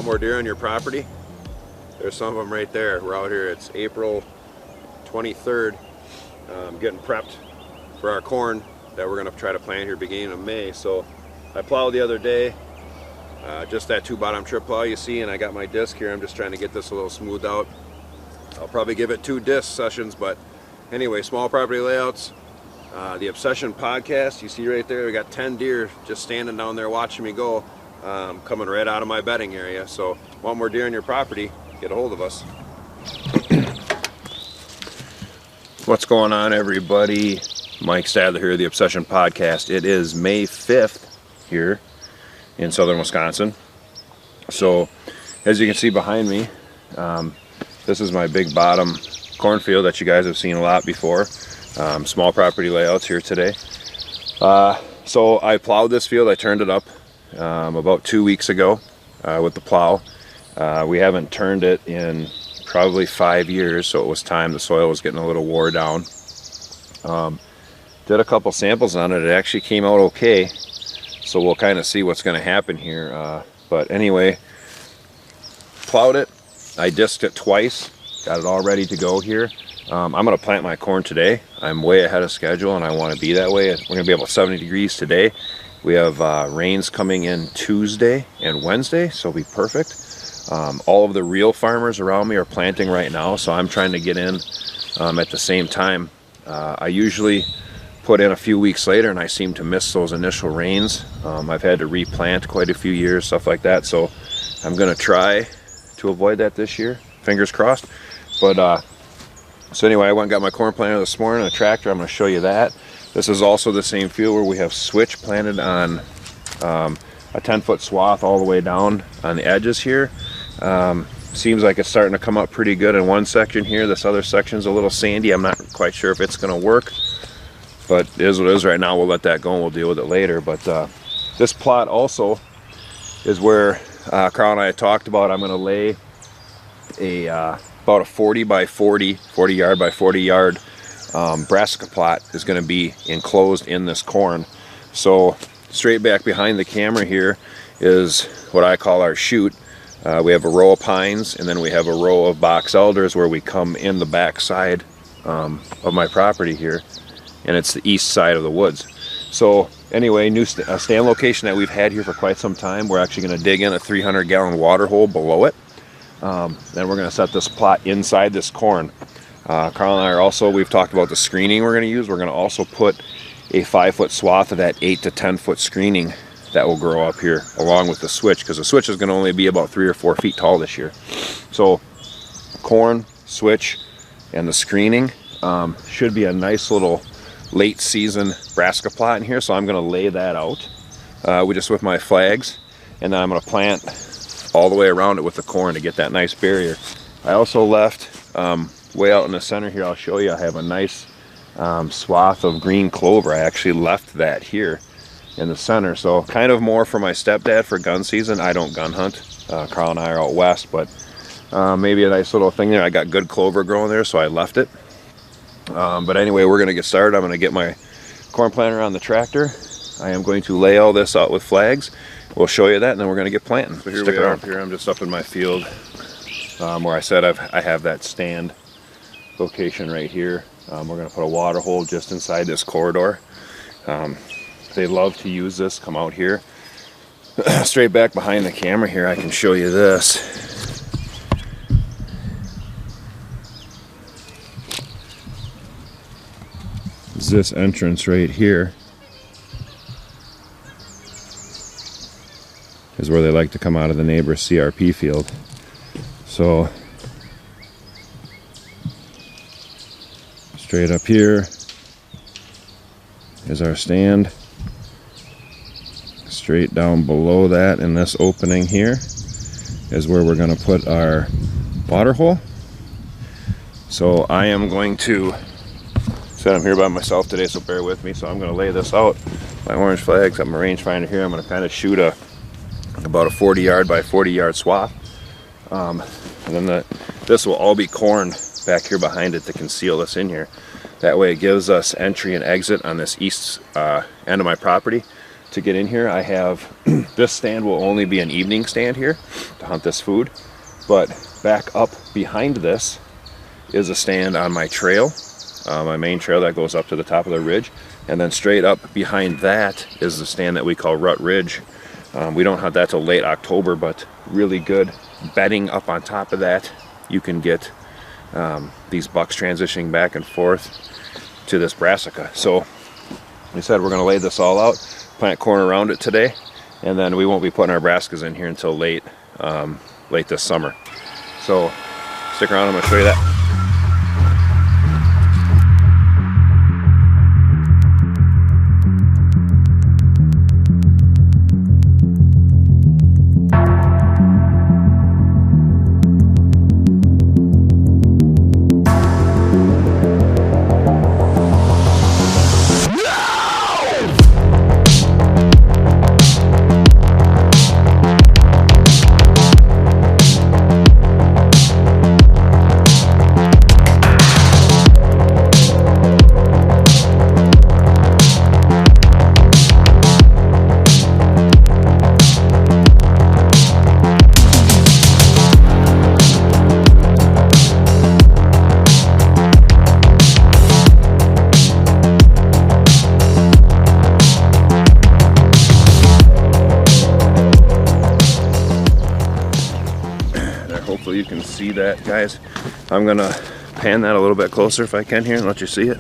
more deer on your property? There's some of them right there. We're out here. It's April 23rd. Getting prepped for our corn that we're going to try to plant here beginning of May. So I plowed the other day, just that 2-bottom trip plow you see, and I got my disc here. I'm just trying to get this a little smoothed out. I'll probably give it 2 disc sessions, but anyway, small property layouts. The Obsession podcast, you see right there, we got 10 deer just standing down there watching me go, coming right out of my bedding area. So want more deer on your property, get a hold of us. What's going on, everybody? Mike Stadler here, the Obsession podcast. It is May 5th here in southern Wisconsin. So as you can see behind me, this is my big bottom cornfield that you guys have seen a lot before. Small property layouts here today. So I plowed this field. I turned it up about 2 weeks ago with the plow. We haven't turned it in probably 5 years, so it was time. The soil was getting a little wore down. Did a couple samples on it. It actually came out okay, so we'll kind of see what's going to happen here. But anyway, plowed it. I disked it twice. Got it all ready to go here. I'm going to plant my corn today. I'm way ahead of schedule, and I want to be that way. We're going to be about 70 degrees today. We have rains coming in Tuesday and Wednesday, so it'll be perfect. All of the real farmers around me are planting right now, so I'm trying to get in at the same time. I usually put in a few weeks later, and I seem to miss those initial rains. I've had to replant quite a few years, stuff like that, so I'm going to try to avoid that this year. Fingers crossed. But so anyway, I went and got my corn planter this morning, a tractor. I'm going to show you that. This is also the same field where we have switch planted on a 10-foot swath all the way down on the edges here. Seems like it's starting to come up pretty good in one section here. This other section's a little sandy. I'm not quite sure if it's going to work, but it is what it is right now. We'll let that go and we'll deal with it later. But this plot also is where Carl and I had talked about. I'm going to lay about a 40 by 40 yard by 40 yard brassica plot is going to be enclosed in this corn. So straight back behind the camera here is what I call our chute. We have a row of pines, and then we have a row of box elders where we come in the back side of my property here, and it's the east side of the woods. So anyway, new stand location that we've had here for quite some time. We're actually going to dig in a 300-gallon water hole below it. Then we're going to set this plot inside this corn. Carl and I are also, we've talked about the screening we're going to use. We're going to also put a 5-foot swath of that 8 to 10-foot screening that will grow up here along with the switch, because the switch is going to only be about 3 or 4 feet tall this year. So corn, switch, and the screening should be a nice little late season brassica plot in here. So I'm going to lay that out with my flags, and then I'm going to plant all the way around it with the corn to get that nice barrier. I also left way out in the center here, I'll show you, I have a nice swath of green clover. I actually left that here in the center, so kind of more for my stepdad for gun season. I don't gun hunt. Carl and I are out west, but maybe a nice little thing there. I got good clover growing there, so I left it. But anyway, we're going to get started. I'm going to get my corn planter on the tractor. I am going to lay all this out with flags. We'll show you that, and then we're going to get planting. So here we are up here. I'm just up in my field where I said I have that stand location right here. We're going to put a water hole just inside this corridor. They love to use this. Come out here. Straight back behind the camera here, I can show you this. Is this entrance right here is where they like to come out of the neighbor's CRP field. So straight up here is our stand. Straight down below that in this opening here is where we're going to put our water hole. So I am going to set them here by myself today, so bear with me. So I'm going to lay this out. My orange flags, got my rangefinder here. I'm going to kind of shoot about a 40 yard by 40 yard swath. And then this will all be corn back here behind it to conceal this in here. That way it gives us entry and exit on this east end of my property. To get in here, I have This stand will only be an evening stand here to hunt this food, but back up behind this is a stand on my trail, my main trail that goes up to the top of the ridge, and then straight up behind that is the stand that we call Rut Ridge. We don't hunt that till late October, but really good bedding up on top of that. You can get these bucks transitioning back and forth to this brassica. So we said we're going to lay this all out, plant corn around it today, and then we won't be putting our brassicas in here until late this summer. So stick around, I'm going to show you that. Hopefully you can see that, guys. I'm gonna pan that a little bit closer if I can here and let you see it.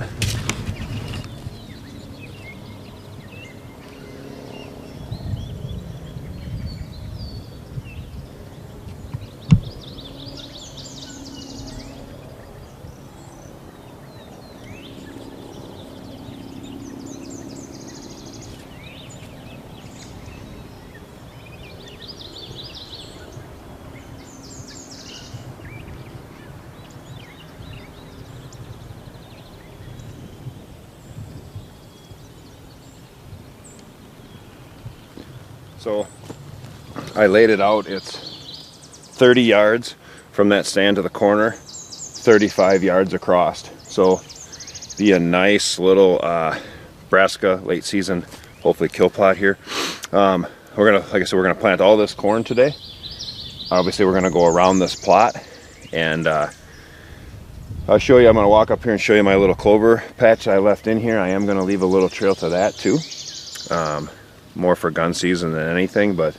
So I laid it out. It's 30 yards from that stand to the corner, 35 yards across. So be a nice little brassica late season, hopefully kill plot here. We're gonna, like I said, we're gonna plant all this corn today. Obviously we're gonna go around this plot, and I'll show you, I'm gonna walk up here and show you my little clover patch I left in here. I am gonna leave a little trail to that too. More for gun season than anything, but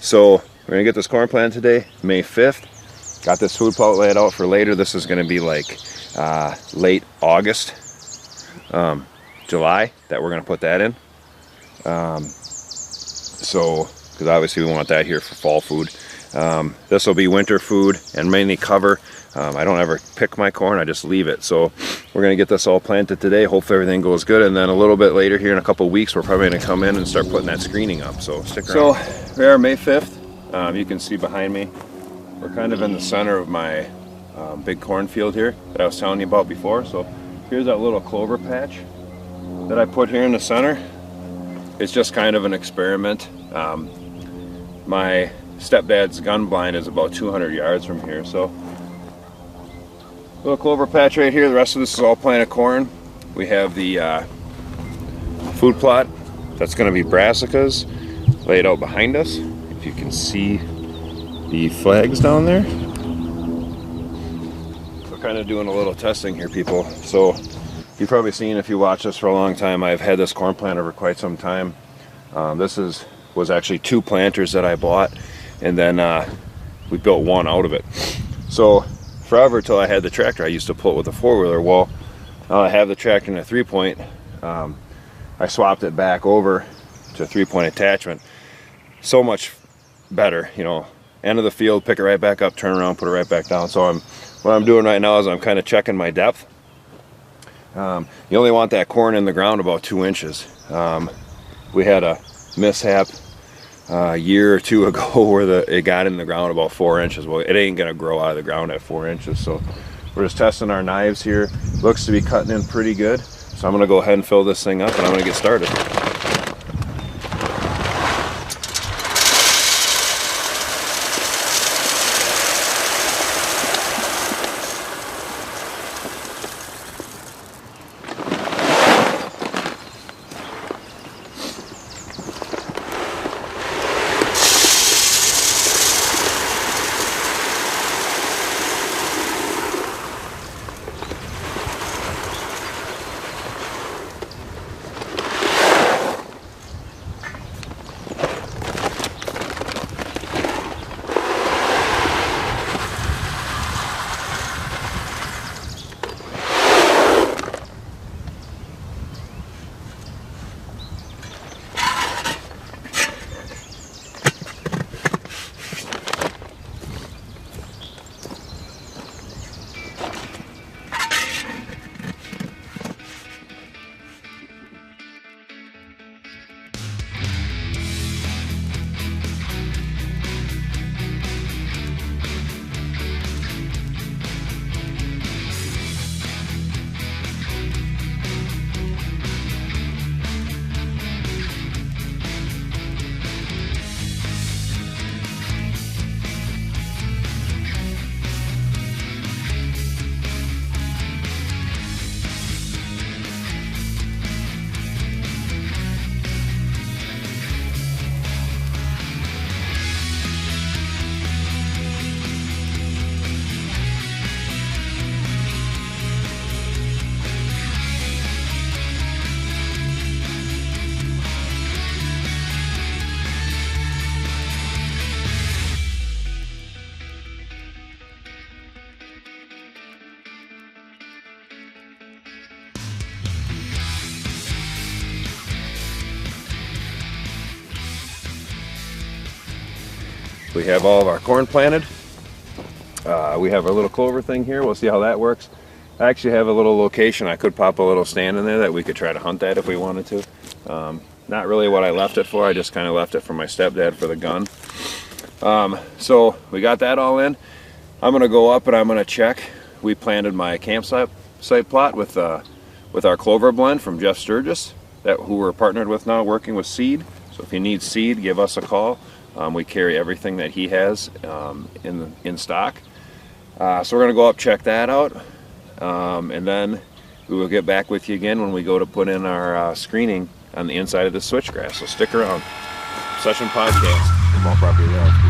so we're gonna get this corn planted today, May 5th. Got this food plot laid out for later. This is gonna be like late August, July that we're gonna put that in. So, because obviously we want that here for fall food. This will be winter food and mainly cover. I don't ever pick my corn, I just leave it. So we're gonna get this all planted today. Hopefully everything goes good, and then a little bit later here in a couple of weeks we're probably gonna come in and start putting that screening up. So stick around. So we are May 5th. You can see behind me, we're kind of in the center of my big cornfield here that I was telling you about before. So here's that little clover patch that I put here in the center. It's just kind of an experiment. My stepdad's gun blind is about 200 yards from here, so little clover patch right here. The rest of this is all planted corn. We have the food plot that's going to be brassicas laid out behind us. If you can see the flags down there. We're kind of doing a little testing here, people. So you've probably seen, if you watch this for a long time, I've had this corn plant over quite some time. This was actually 2 planters that I bought, and then we built one out of it. So forever till I had the tractor, I used to pull it with a 4-wheeler. Well, now I have the tractor in a 3-point. I swapped it back over to a 3-point attachment. So much better, you know. End of the field, pick it right back up, turn around, put it right back down. So what I'm doing right now is I'm kind of checking my depth. You only want that corn in the ground about 2 inches. We had a mishap a year or 2 ago where it got in the ground about 4 inches. Well, it ain't gonna grow out of the ground at 4 inches. So we're just testing our knives here. Looks to be cutting in pretty good. So I'm gonna go ahead and fill this thing up and I'm gonna get started. We have all of our corn planted. We have our little clover thing here. We'll see how that works. I actually have a little location. I could pop a little stand in there that we could try to hunt at if we wanted to. Not really what I left it for. I just kind of left it for my stepdad for the gun. So we got that all in. I'm going to go up and I'm going to check. We planted my campsite plot with our clover blend from Jeff Sturgis, who we're partnered with now, working with seed. So if you need seed, give us a call. We carry everything that he has in stock. So we're going to go up, check that out, and then we will get back with you again when we go to put in our screening on the inside of the switchgrass. So stick around. Session Podcast. Small Property Love.